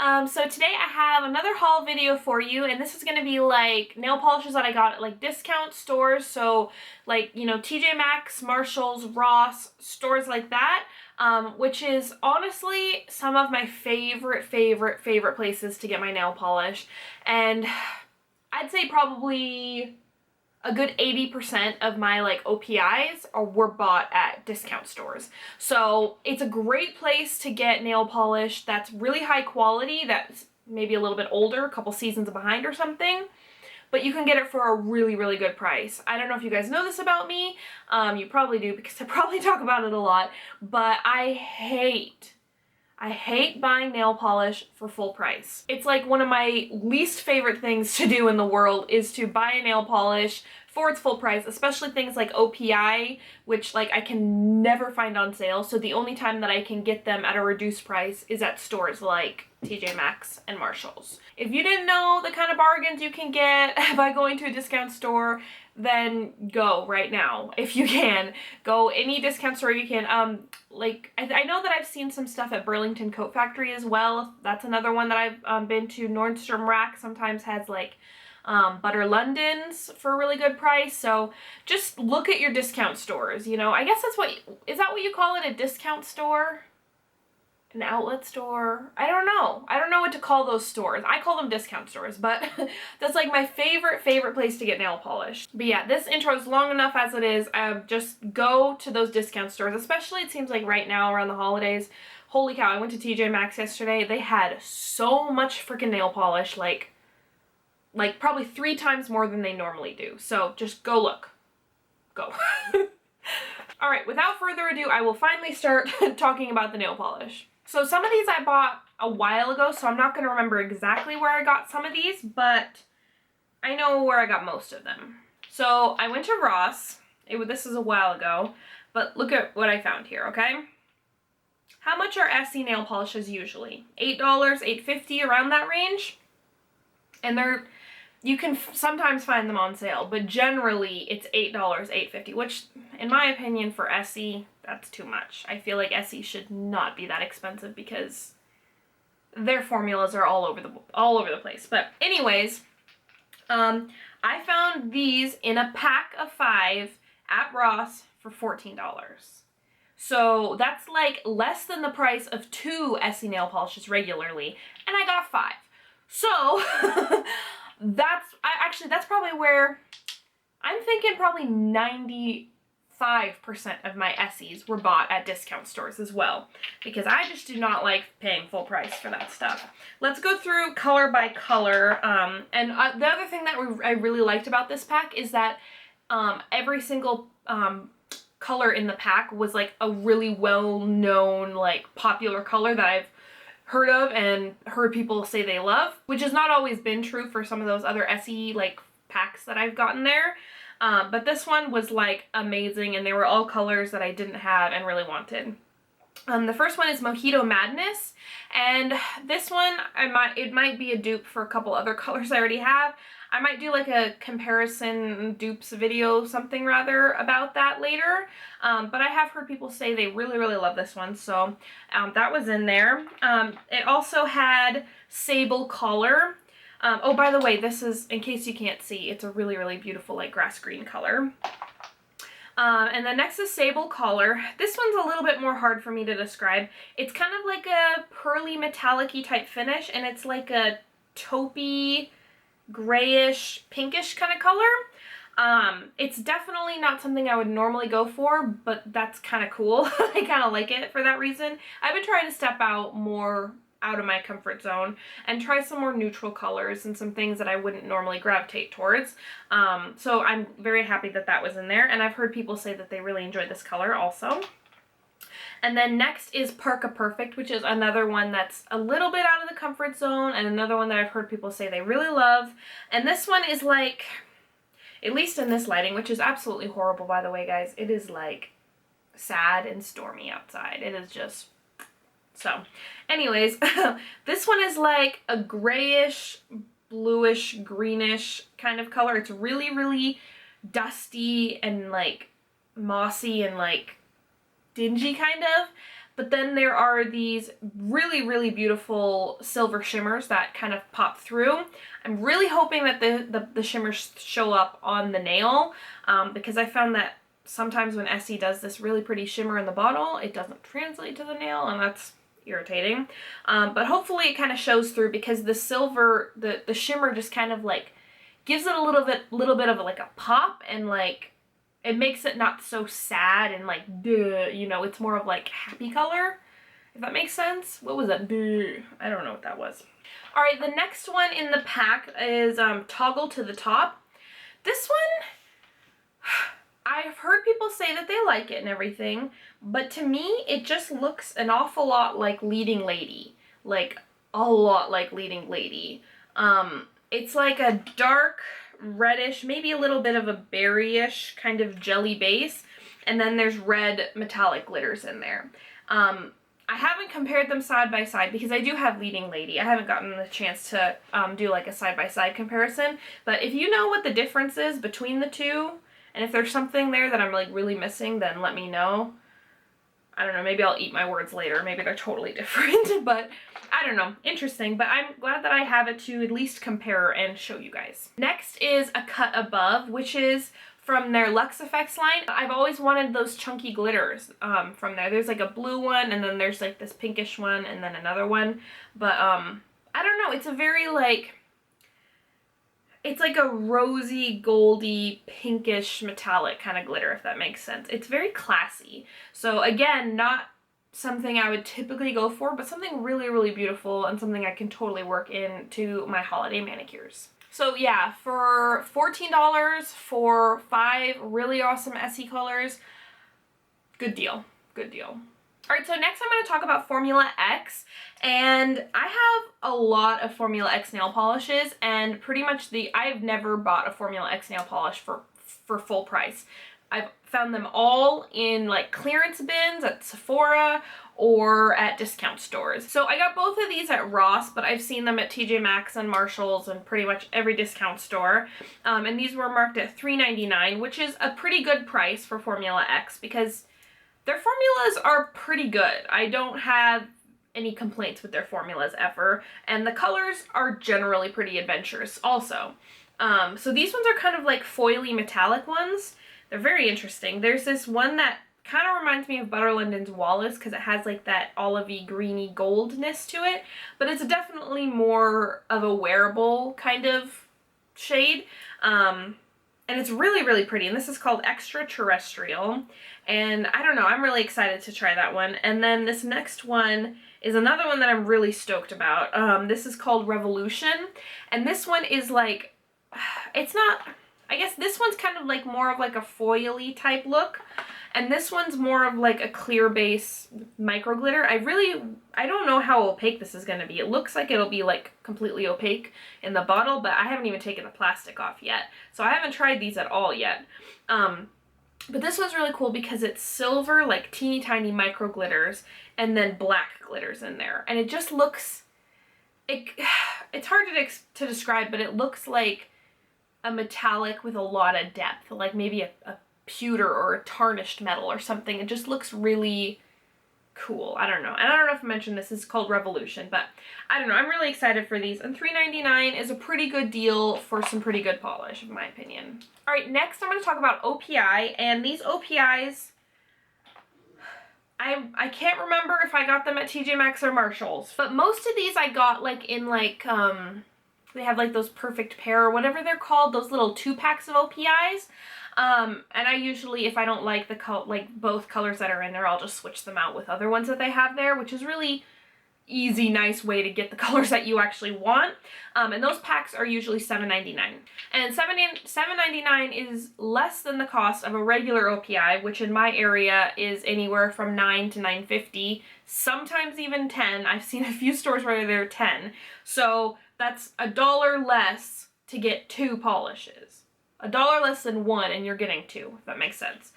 So today I have another haul video for you, and this is going to be like nail polishes that I got at like discount stores, so like, you know, TJ Maxx, Marshalls, Ross, stores like that, which is honestly some of my favorite places to get my nail polish, and I'd say probably a good 80% of my like OPIs were bought at discount stores. So it's a great place to get nail polish that's really high quality, that's maybe a little bit older, a couple seasons behind or something, but you can get it for a really good price. I don't know if you guys know this about me. You probably do because I probably talk about it a lot, but I hate buying nail polish for full price. It's like one of my least favorite things to do in the world is to buy a nail polish for its full price, especially things like OPI, which like I can never find on sale. So the only time that I can get them at a reduced price is at stores like TJ Maxx and Marshalls. If you didn't know the kind of bargains you can get by going to a discount store, then go right now. If you can, go any discount store you can. I know that I've seen some stuff at Burlington Coat Factory as well. That's another one that I've been to. Nordstrom Rack sometimes has like Butter Londons for a really good price. So just look at your discount stores, you know. I guess is that what you call it, a discount store? An outlet store? I don't know. I don't know what to call those stores. I call them discount stores, but that's like my favorite place to get nail polish. But yeah, this intro is long enough as it is. Just go to those discount stores, especially it seems like right now around the holidays. Holy cow, I went to TJ Maxx yesterday. They had so much freaking nail polish, like probably 3 times more than they normally do. So just go look. Go. All right, without further ado, I will finally start talking about the nail polish. So some of these I bought a while ago, so I'm not going to remember exactly where I got some of these, but I know where I got most of them. So I went to Ross. This is a while ago, but look at what I found here, okay? How much are Essie nail polishes usually? $8, $8.50, around that range? And you can sometimes find them on sale, but generally it's $8, $8.50, which in my opinion for Essie, that's too much. I feel like Essie should not be that expensive because their formulas are all over the place. But anyways, I found these in a pack of 5 at Ross for $14. So that's like less than the price of 2 Essie nail polishes regularly, and I got 5. So that's probably where I'm thinking probably 95% of my Essies were bought at discount stores as well, because I just do not like paying full price for that stuff. Let's go through color by color. And the other thing that I really liked about this pack is that every single color in the pack was like a really well-known, like popular color that I've heard of and heard people say they love, which has not always been true for some of those other Essie like packs that I've gotten there. But this one was like amazing, and they were all colors that I didn't have and really wanted. The first one is Mojito Madness, and this one it might be a dupe for a couple other colors I already have. I might do like a comparison dupes video, something rather, about that later. But I have heard people say they really love this one, so that was in there. It also had Sable Color. Oh, by the way, this is, in case you can't see, it's a really beautiful like grass green color. And then next is Sable Color. This one's a little bit more hard for me to describe. It's kind of like a pearly metallic-y type finish, and it's like a taupey, grayish, pinkish kind of color. It's definitely not something I would normally go for, but that's kind of cool. I kind of like it for that reason. I've been trying to step out more out of my comfort zone and try some more neutral colors and some things that I wouldn't normally gravitate towards. So I'm very happy that that was in there, and I've heard people say that they really enjoyed this color also. And then next is Parka Perfect, which is another one that's a little bit out of the comfort zone, and another one that I've heard people say they really love. And this one is like, at least in this lighting, which is absolutely horrible by the way, guys, it is like sad and stormy outside. It is just, so anyways, this one is like a grayish, bluish, greenish kind of color. It's really dusty and like mossy and like dingy kind of, But then there are these really, really beautiful silver shimmers that kind of pop through. I'm really hoping that the shimmers show up on the nail, because I found that sometimes when Essie does this really pretty shimmer in the bottle, it doesn't translate to the nail, and that's irritating. But hopefully it kind of shows through, because the silver, the shimmer just kind of like gives it a little bit of like a pop, and like it makes it not so sad and like duh, you know, it's more of like happy color, if that makes sense. What was that? Duh. I don't know what that was. All right, the next one in the pack is Toggle to the Top. This one, I've heard people say that they like it and everything, but to me, it just looks an awful lot like Leading Lady. Like, a lot like Leading Lady. It's like a dark reddish, maybe a little bit of a berryish kind of jelly base, and then there's red metallic glitters in there. I haven't compared them side by side because I do have Leading Lady. I haven't gotten the chance to do like a side-by-side comparison, but if you know what the difference is between the two, and if there's something there that I'm like really missing, then let me know. I don't know, maybe I'll eat my words later. Maybe they're totally different, but I don't know. Interesting, but I'm glad that I have it to at least compare and show you guys. Next is a Cut Above, which is from their Luxe Effects line. I've always wanted those chunky glitters from there. There's like a blue one, and then there's like this pinkish one, and then another one. But I don't know, it's a very like, it's like a rosy, goldy, pinkish, metallic kind of glitter, if that makes sense. It's very classy. So again, not something I would typically go for, but something really, really beautiful and something I can totally work into my holiday manicures. So yeah, for $14 for 5 really awesome Essie colors, good deal, good deal. All right, so next I'm going to talk about Formula X, and I have a lot of Formula X nail polishes, and pretty much I've never bought a Formula X nail polish for full price. I've found them all in like clearance bins at Sephora or at discount stores. So I got both of these at Ross, but I've seen them at TJ Maxx and Marshalls and pretty much every discount store. And these were marked at $3.99, which is a pretty good price for Formula X because their formulas are pretty good. I don't have any complaints with their formulas ever, and the colors are generally pretty adventurous also. So these ones are kind of like foily metallic ones. They're very interesting. There's this one that kind of reminds me of Butter London's Wallace because it has like that olivey greeny goldness to it, but it's definitely more of a wearable kind of shade. And it's really, really pretty. And this is called Extraterrestrial. And I don't know, I'm really excited to try that one. And then this next one is another one that I'm really stoked about. This is called Revolution. And this one is like, it's not, I guess this one's kind of like more of like a foily type look. And this one's more of like a clear base micro glitter. I don't know how opaque this is going to be. It looks like it'll be like completely opaque in the bottle, but I haven't even taken the plastic off yet. So I haven't tried these at all yet. But this one's really cool because it's silver, like teeny tiny micro glitters, and then black glitters in there. And it just looks, it's hard to describe, but it looks like a metallic with a lot of depth, like maybe a pewter or a tarnished metal or something. It just looks really cool. I don't know. And I don't know if I mentioned this is called Revolution, but I don't know. I'm really excited for these. And $3.99 is a pretty good deal for some pretty good polish, in my opinion. All right, next I'm going to talk about OPI. And these OPIs, I can't remember if I got them at TJ Maxx or Marshalls, but most of these I got like in like, they have like those perfect pair or whatever they're called, those little 2-packs of OPIs. And I usually, if I don't like both colors that are in there, I'll just switch them out with other ones that they have there, which is really easy, nice way to get the colors that you actually want. And those packs are usually $7.99. And $7.99 is less than the cost of a regular OPI, which in my area is anywhere from $9 to $9.50, sometimes even $10. I've seen a few stores where they're $10. So that's $1 less to get 2 polishes. $1 less than 1 and you're getting 2, if that makes sense.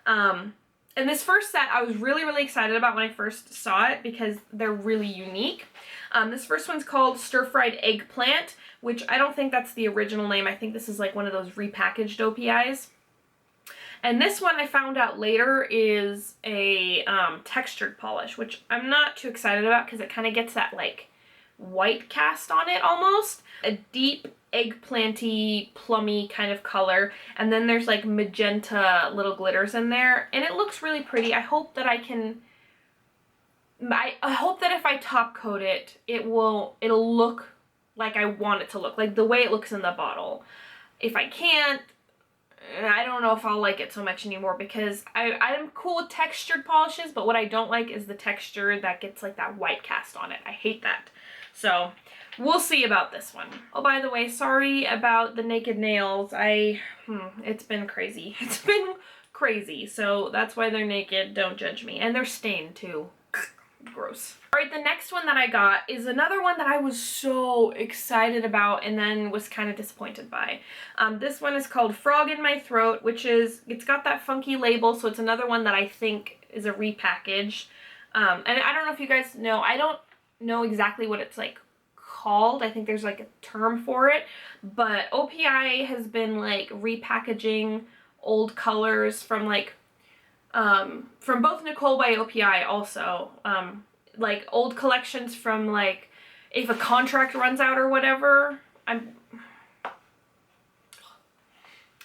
And this first set I was really, really excited about when I first saw it because they're really unique. This first one's called Stir Fried Eggplant, which I don't think that's the original name. I think this is like one of those repackaged OPIs. And this one I found out later is a textured polish, which I'm not too excited about because it kind of gets that like white cast on it almost. A deep eggplanty, plummy kind of color. And then there's like magenta little glitters in there. And it looks really pretty. I hope that I can... I hope that if I top coat it, it'll look like I want it to look. Like the way it looks in the bottle. If I can't, I don't know if I'll like it so much anymore because I'm cool with textured polishes, but what I don't like is the texture that gets like that white cast on it. I hate that. So we'll see about this one. Oh, by the way, sorry about the naked nails. It's been crazy. It's been crazy. So that's why they're naked. Don't judge me. And they're stained too. Gross. Alright, the next one that I got is another one that I was so excited about and then was kind of disappointed by. This one is called Frog in My Throat, which is, it's got that funky label, so it's another one that I think is a repackage. And I don't know if you guys know, I don't know exactly what it's like called. I think there's like a term for it, but OPI has been like repackaging old colors from like from both Nicole by OPI also, like old collections from like if a contract runs out or whatever.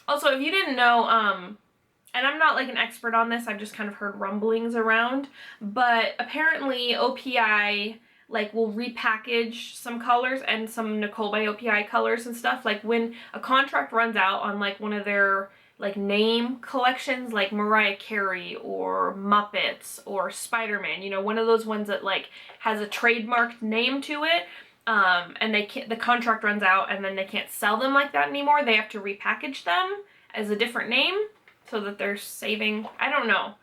Also, if you didn't know, and I'm not like an expert on this, I've just kind of heard rumblings around, but apparently OPI like will repackage some colors and some Nicole by OPI colors and stuff. Like when a contract runs out on like one of their like name collections like Mariah Carey or Muppets or Spider-Man, you know, one of those ones that like has a trademarked name to it, and the contract runs out and then they can't sell them like that anymore. They have to repackage them as a different name so that they're saving, I don't know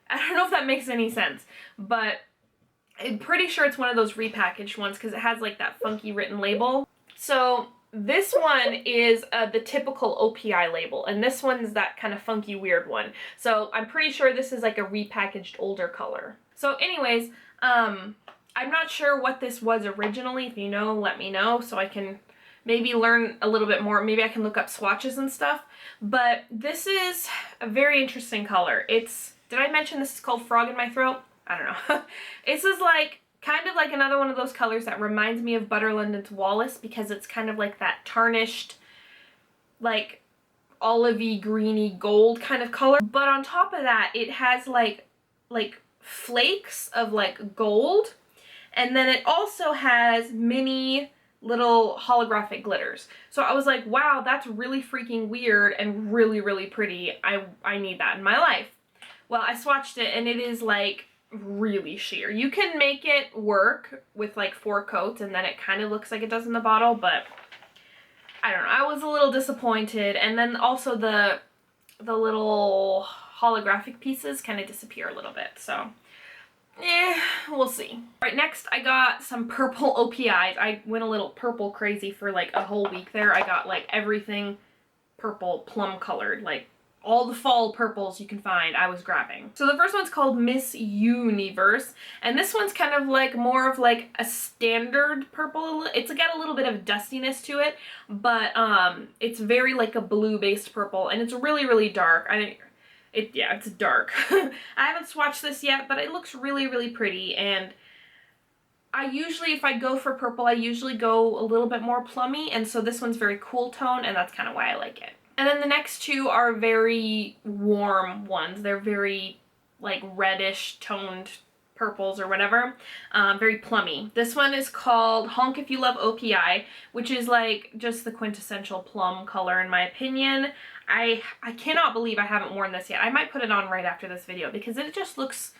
if that makes any sense, but I'm pretty sure it's one of those repackaged ones because it has like that funky written label. So this one is the typical OPI label, and this one's that kind of funky weird one. So I'm pretty sure this is like a repackaged older color. So anyways, I'm not sure what this was originally. If you know, let me know so I can maybe learn a little bit more. Maybe I can look up swatches and stuff. But this is a very interesting color. Did I mention this is called Frog in My Throat? I don't know. This is like kind of like another one of those colors that reminds me of Butter London's Wallace because it's kind of like that tarnished, like olivey, greeny gold kind of color. But on top of that, it has like flakes of like gold, and then it also has mini little holographic glitters. So I was like, wow, that's really freaking weird and really, really pretty. I need that in my life. Well, I swatched it and it is like really sheer. You can make it work with like 4 coats and then it kind of looks like it does in the bottle, but I don't know. I was a little disappointed. And then also the little holographic pieces kind of disappear a little bit. So we'll see. All right, next I got some purple OPIs. I went a little purple crazy for like a whole week there. I got like everything purple, plum colored, like all the fall purples you can find, I was grabbing. So the first one's called Miss Universe, and this one's kind of like more of like a standard purple. It's got a little bit of dustiness to it, but it's very like a blue-based purple, and it's really, really dark. It's dark. I haven't swatched this yet, but it looks really, really pretty, and I usually, if I go for purple, I usually go a little bit more plummy, and so this one's very cool tone, and that's kind of why I like it. And then the next two are very warm ones. They're very like reddish toned purples or whatever. Very plummy. This one is called Honk If You Love OPI, which is like just the quintessential plum color in my opinion. I cannot believe I haven't worn this yet. I might put it on right after this video because it just looks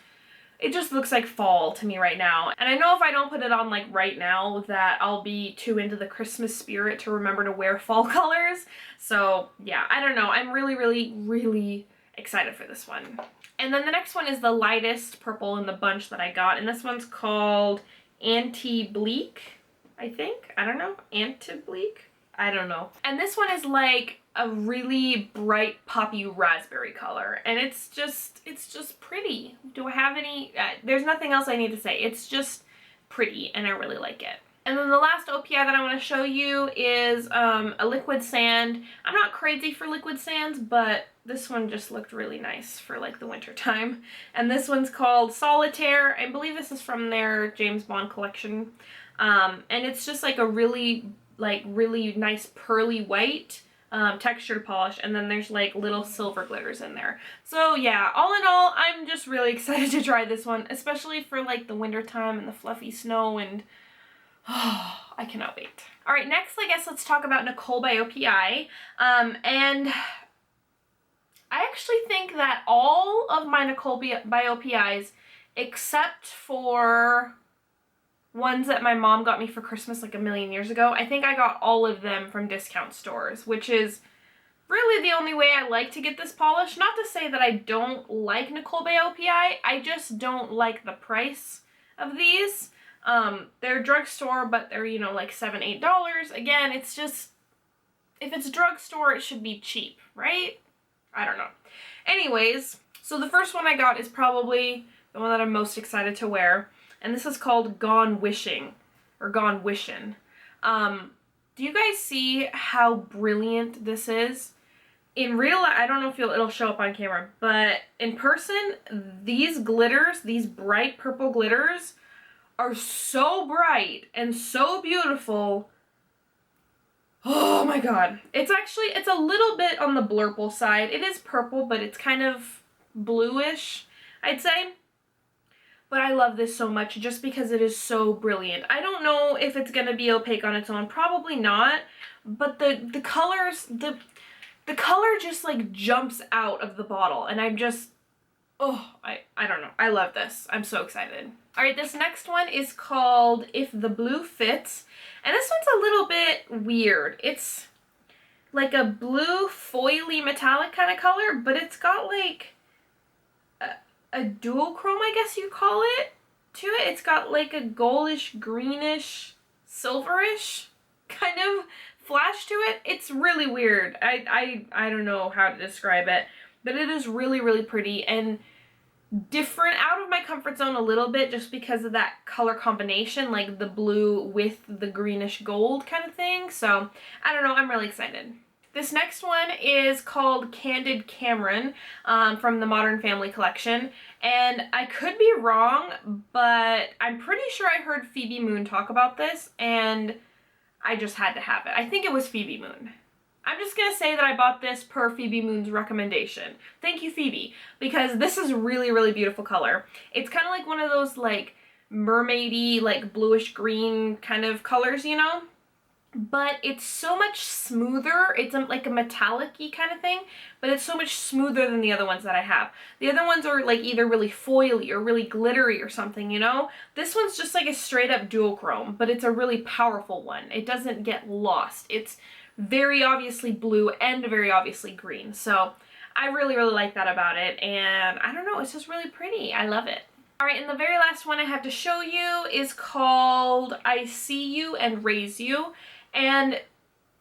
like fall to me right now. And I know if I don't put it on like right now that I'll be too into the Christmas spirit to remember to wear fall colors. So yeah, I don't know. I'm really, really, really excited for this one. And then the next one is the lightest purple in the bunch that I got. And this one's called Anti-Bleak, I think. I don't know. Anti-Bleak? I don't know. And this one is like a really bright poppy raspberry color, and it's just pretty. Do I have any there's nothing else I need to say. It's just pretty and I really like it. And then the last OPI that I want to show you is a liquid sand. I'm not crazy for liquid sands, but this one just looked really nice for like the winter time. And this one's called Solitaire. I believe this is from their James Bond collection. And it's just like a really nice pearly white textured polish, and then there's like little silver glitters in there. So yeah, all in all, I'm just really excited to try this one, especially for like the winter time and the fluffy snow, and oh, I cannot wait. All right, next I guess let's talk about Nicole by OPI. And I actually think that all of my Nicole by OPIs, except for ones that my mom got me for Christmas like a million years ago, I think I got all of them from discount stores, which is really the only way I like to get this polish. Not to say that I don't like Nicole by OPI, I just don't like the price of these. They're drugstore, but they're, you know, like $7, $8. Again, it's just, if it's drugstore, it should be cheap, right? I don't know. Anyways, so the first one I got is probably the one that I'm most excited to wear. And this is called Gone Wishing, or Gone Wishin'. Do you guys see how brilliant this is? In real life, I don't know if it'll show up on camera, but in person, these glitters, these bright purple glitters, are so bright and so beautiful. Oh my god. It's a little bit on the blurple side. It is purple, but it's kind of bluish, I'd say. But I love this so much just because it is so brilliant. I don't know if it's going to be opaque on its own. Probably not. But the colors, the color just like jumps out of the bottle. And I'm just, oh, I don't know. I love this. I'm so excited. All right, this next one is called If the Blue Fits. And this one's a little bit weird. It's like a blue foily metallic kind of color, but it's got like a duochrome, I guess you call it, to it. It's got like a goldish, greenish, silverish kind of flash to it. It's really weird. I don't know how to describe it, but it is really, really pretty and different, out of my comfort zone a little bit, just because of that color combination, like the blue with the greenish gold kind of thing. So I don't know, I'm really excited. This next one is called Candid Cameron from the Modern Family collection, and I could be wrong, but I'm pretty sure I heard Phoebe Moon talk about this, and I just had to have it. I think it was Phoebe Moon. I'm just gonna say that I bought this per Phoebe Moon's recommendation. Thank you, Phoebe, because this is really, really beautiful color. It's kind of like one of those like mermaidy, like bluish green kind of colors, you know? But it's so much smoother. It's like a metallic-y kind of thing, but it's so much smoother than the other ones that I have. The other ones are like either really foily or really glittery or something, you know? This one's just like a straight up duochrome, but it's a really powerful one. It doesn't get lost. It's very obviously blue and very obviously green. So I really, really like that about it. And I don't know, it's just really pretty. I love it. All right, and the very last one I have to show you is called I See You and Raise You. And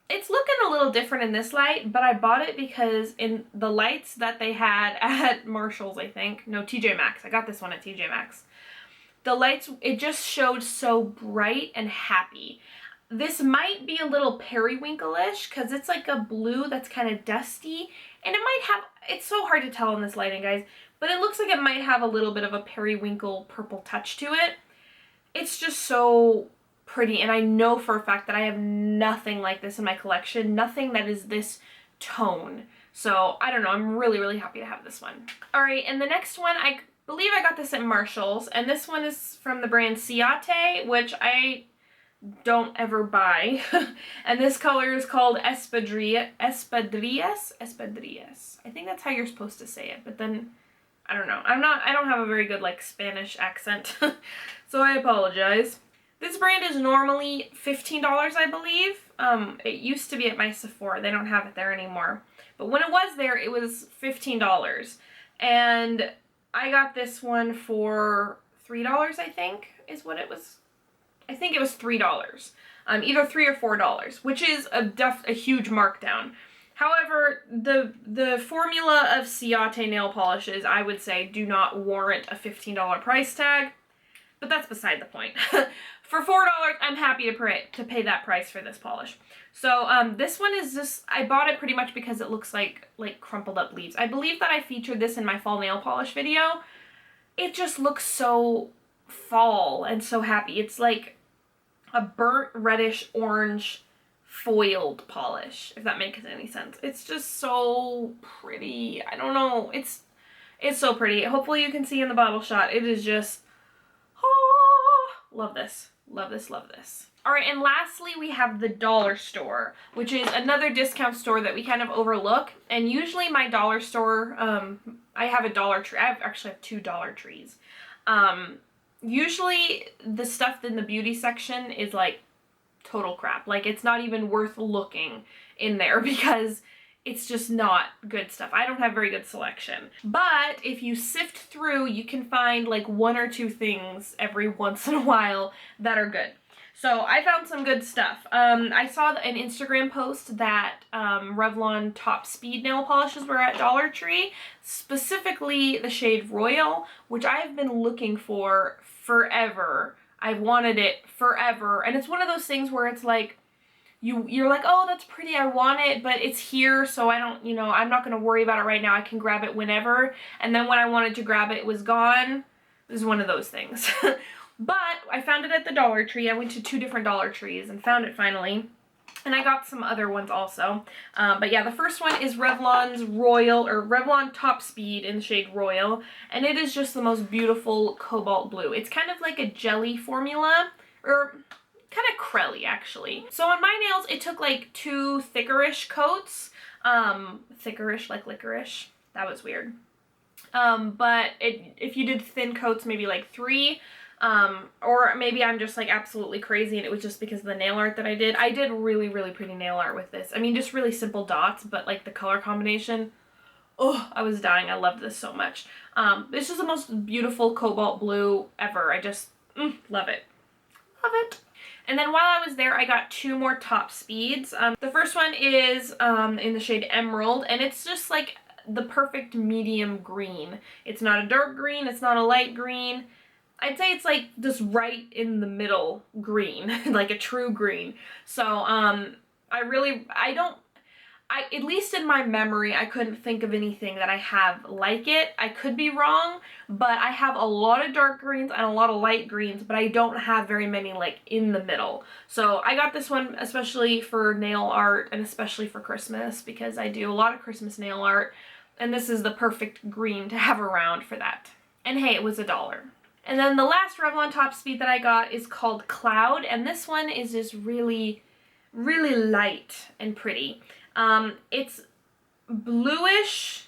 it's looking a little different in this light, but I bought it because in the lights that they had at Marshall's, I think, no, TJ Maxx. I got this one at TJ Maxx. The lights, it just showed so bright and happy. This might be a little periwinkle-ish because it's like a blue that's kind of dusty, and it might have, it's so hard to tell in this lighting, guys, but it looks like it might have a little bit of a periwinkle purple touch to it. It's just so pretty, and I know for a fact that I have nothing like this in my collection, nothing that is this tone. So I don't know, I'm really, really happy to have this one. All right, and the next one, I believe I got this at Marshall's, and this one is from the brand Ciate, which I don't ever buy. And this color is called Espadrillas. I think that's how you're supposed to say it, but then I don't know. I don't have a very good like Spanish accent, so I apologize. This brand is normally $15, I believe. It used to be at my Sephora. They don't have it there anymore. But when it was there, it was $15. And I got this one for $3, I think, is what it was. I think it was $3. Either $3 or $4, which is a huge markdown. However, the formula of Ciate nail polishes, I would say, do not warrant a $15 price tag. but that's beside the point. For $4, I'm happy to pay that price for this polish. So this one is just, I bought it pretty much because it looks like crumpled up leaves. I believe that I featured this in my fall nail polish video. It just looks so fall and so happy. It's like a burnt reddish orange foiled polish, if that makes any sense. It's just so pretty. I don't know. It's so pretty. Hopefully you can see in the bottle shot. It is just, oh, love this. Love this, love this. All right, and lastly, we have the dollar store, which is another discount store that we kind of overlook. And usually my dollar store, I have a Dollar Tree. I actually have 2 Dollar Trees. Usually the stuff in the beauty section is like total crap. Like, it's not even worth looking in there because it's just not good stuff. I don't have very good selection. But if you sift through, you can find like 1 or 2 things every once in a while that are good. So I found some good stuff. I saw an Instagram post that Revlon Top Speed nail polishes were at Dollar Tree, specifically the shade Royal, which I've been looking for forever. I've wanted it forever, and it's one of those things where it's like, you're like, oh, that's pretty, I want it, but it's here, so I don't, you know, I'm not going to worry about it right now. I can grab it whenever, and then when I wanted to grab it, it was gone. It was one of those things. But I found it at the Dollar Tree. I went to 2 different Dollar Trees and found it finally. And I got some other ones also. But yeah, the first one is Revlon's Royal, or Revlon Top Speed in the shade Royal. And it is just the most beautiful cobalt blue. It's kind of like a jelly formula, or kind of crelly actually. So on my nails, it took like 2 thickerish coats. Thickerish like licorice. That was weird. But if you did thin coats, maybe like 3. Or maybe I'm just like absolutely crazy and it was just because of the nail art that I did. I did really, really pretty nail art with this. I mean, just really simple dots, but like the color combination, oh, I was dying. I loved this so much. This is the most beautiful cobalt blue ever. I just love it. Love it. And then while I was there, I got 2 more Top Speeds. The first one is in the shade Emerald, and it's just like the perfect medium green. It's not a dark green. It's not a light green. I'd say it's like just right in the middle green, like a true green. So, at least in my memory, I couldn't think of anything that I have like it. I could be wrong, but I have a lot of dark greens and a lot of light greens, but I don't have very many like in the middle. So I got this one especially for nail art and especially for Christmas because I do a lot of Christmas nail art, and this is the perfect green to have around for that. And hey, it was $1. And then the last Revlon Top Speed that I got is called Cloud, and this one is just really, really light and pretty. It's bluish,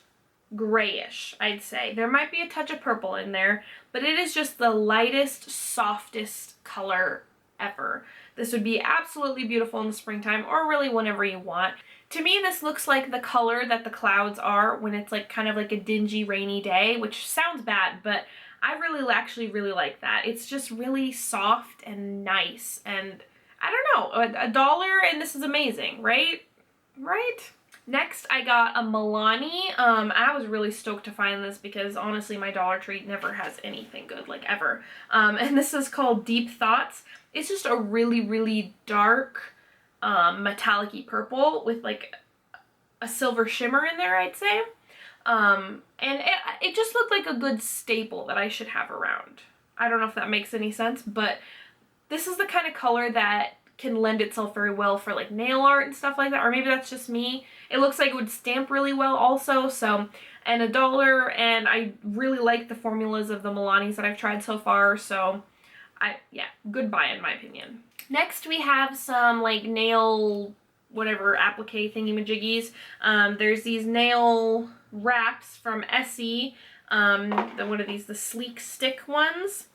grayish, I'd say. There might be a touch of purple in there, but it is just the lightest, softest color ever. This would be absolutely beautiful in the springtime, or really whenever you want. To me, this looks like the color that the clouds are when it's like kind of like a dingy, rainy day, which sounds bad, but I actually really like that. It's just really soft and nice, and I don't know, $1 and this is amazing, right? Right? Next, I got a Milani. I was really stoked to find this because honestly, my Dollar Tree never has anything good, like ever. And this is called Deep Thoughts. It's just a really, really dark, metallic-y purple with like a silver shimmer in there, I'd say. And it just looked like a good staple that I should have around. I don't know if that makes any sense, but this is the kind of color that can lend itself very well for like nail art and stuff like that, or maybe that's just me. It looks like it would stamp really well also, so, and $1, and I really like the formulas of the Milanis that I've tried so far, so yeah, good buy in my opinion. Next we have some like nail whatever applique thingy-majiggies. There's these nail wraps from Essie. What are these? The sleek stick ones.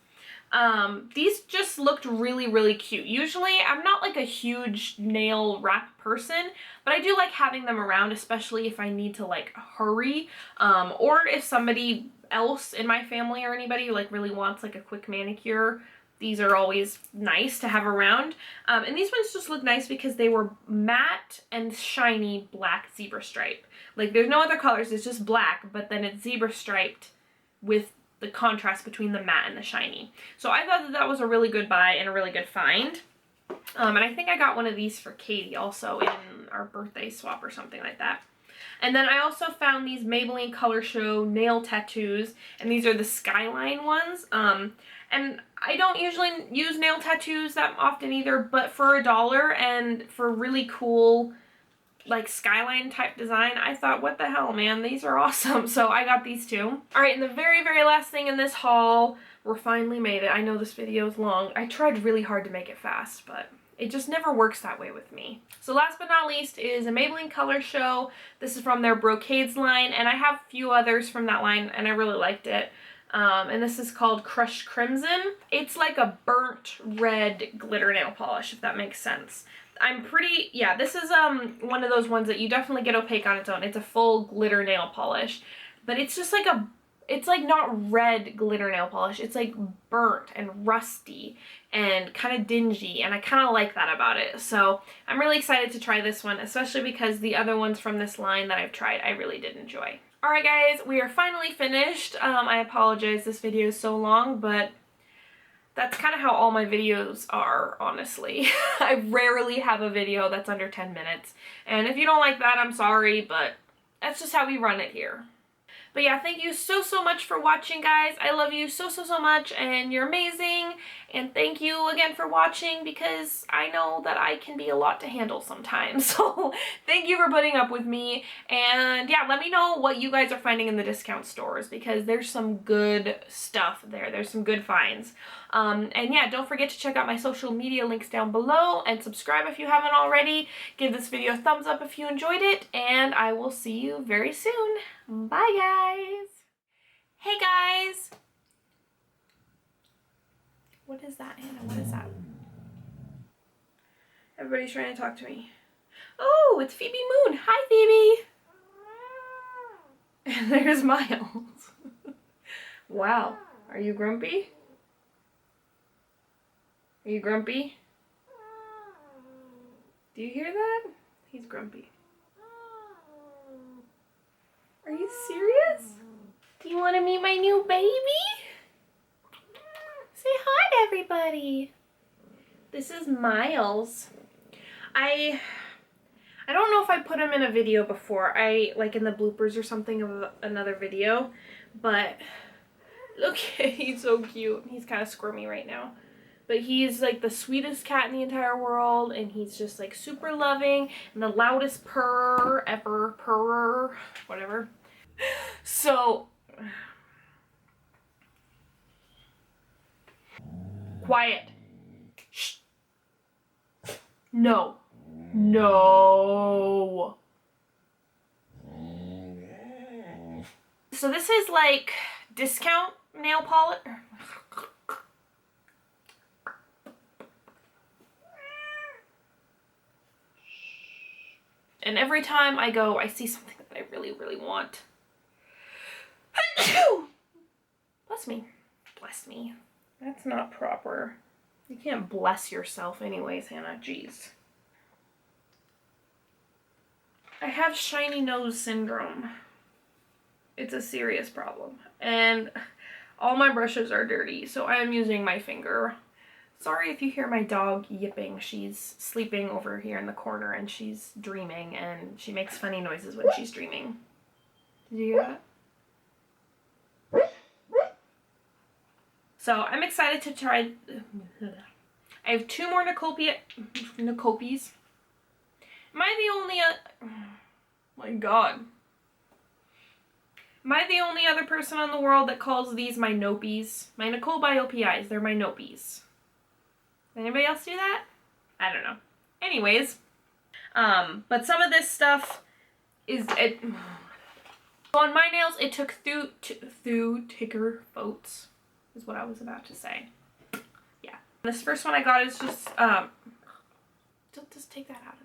These just looked really, really cute. Usually, I'm not like a huge nail wrap person, but I do like having them around, especially if I need to like hurry, or if somebody else in my family or anybody like really wants like a quick manicure. These are always nice to have around. And these ones just look nice because they were matte and shiny black zebra stripe. Like there's no other colors, it's just black, but then it's zebra striped with the contrast between the matte and the shiny. So I thought that that was a really good buy and a really good find. And I think I got one of these for Katie also in our birthday swap or something like that. And then I also found these Maybelline Color Show nail tattoos, and these are the Skyline ones. And I don't usually use nail tattoos that often either, but for $1 and for really cool, like Skyline type design, I thought, what the hell, man, these are awesome. So I got these two. All right, and the very, very last thing in this haul, we finally made it. I know this video is long. I tried really hard to make it fast, but it just never works that way with me. So last but not least is a Maybelline Color Show. This is from their Brocades line, and I have a few others from that line, and I really liked it. And this is called Crushed Crimson. It's like a burnt red glitter nail polish, if that makes sense. Yeah, this is one of those ones that you definitely get opaque on its own. It's a full glitter nail polish, but it's just like it's like not red glitter nail polish. It's like burnt and rusty and kind of dingy, and I kind of like that about it. So I'm really excited to try this one, especially because the other ones from this line that I've tried I really did enjoy. Alright guys, we are finally finished. I apologize this video is so long, but that's kind of how all my videos are, honestly. I rarely have a video that's under 10 minutes. And if you don't like that, I'm sorry, but that's just how we run it here. But yeah, thank you so, so much for watching, guys. I love you so, so, so much, and you're amazing. And thank you again for watching, because I know that I can be a lot to handle sometimes. So thank you for putting up with me. And yeah, let me know what you guys are finding in the discount stores, because there's some good stuff there. There's some good finds. And yeah, don't forget to check out my social media links down below, and subscribe if you haven't already. Give this video a thumbs up if you enjoyed it, and I will see you very soon. Bye guys! Hey guys! What is that, Hannah? What is that? Everybody's trying to talk to me. Oh, it's Phoebe Moon! Hi, Phoebe! And there's Miles. Wow. Are you grumpy? Are you grumpy? Do you hear that? He's grumpy. Are you serious? Do you want to meet my new baby? Say hi to everybody. This is Miles. I don't know if I put him in a video before. Like in the bloopers or something of another video, but look, he's so cute. He's kind of squirmy right now. But he's like the sweetest cat in the entire world, and he's just like super loving and the loudest purr ever. Purr, whatever. So, quiet. Shh. No. No. So this is like discount nail polish. And every time I go, I see something that I really, really want. Bless me. Bless me. That's not proper. You can't bless yourself anyways, Hannah. Jeez. I have shiny nose syndrome. It's a serious problem. And all my brushes are dirty, so I am using my finger. Sorry if you hear my dog yipping. She's sleeping over here in the corner, and she's dreaming, and she makes funny noises when she's dreaming. Did you hear that? So I'm excited to try. I have 2 more Nacopies. Am I the only oh my god. Am I the only other person in the world that calls these my nopies? My Nicole by OPIs, they're my nopies. Anybody else do that? I don't know. Anyways, but some of this stuff is on my nails. It took through ticker votes, is what I was about to say. Yeah. This first one I got is just take that out.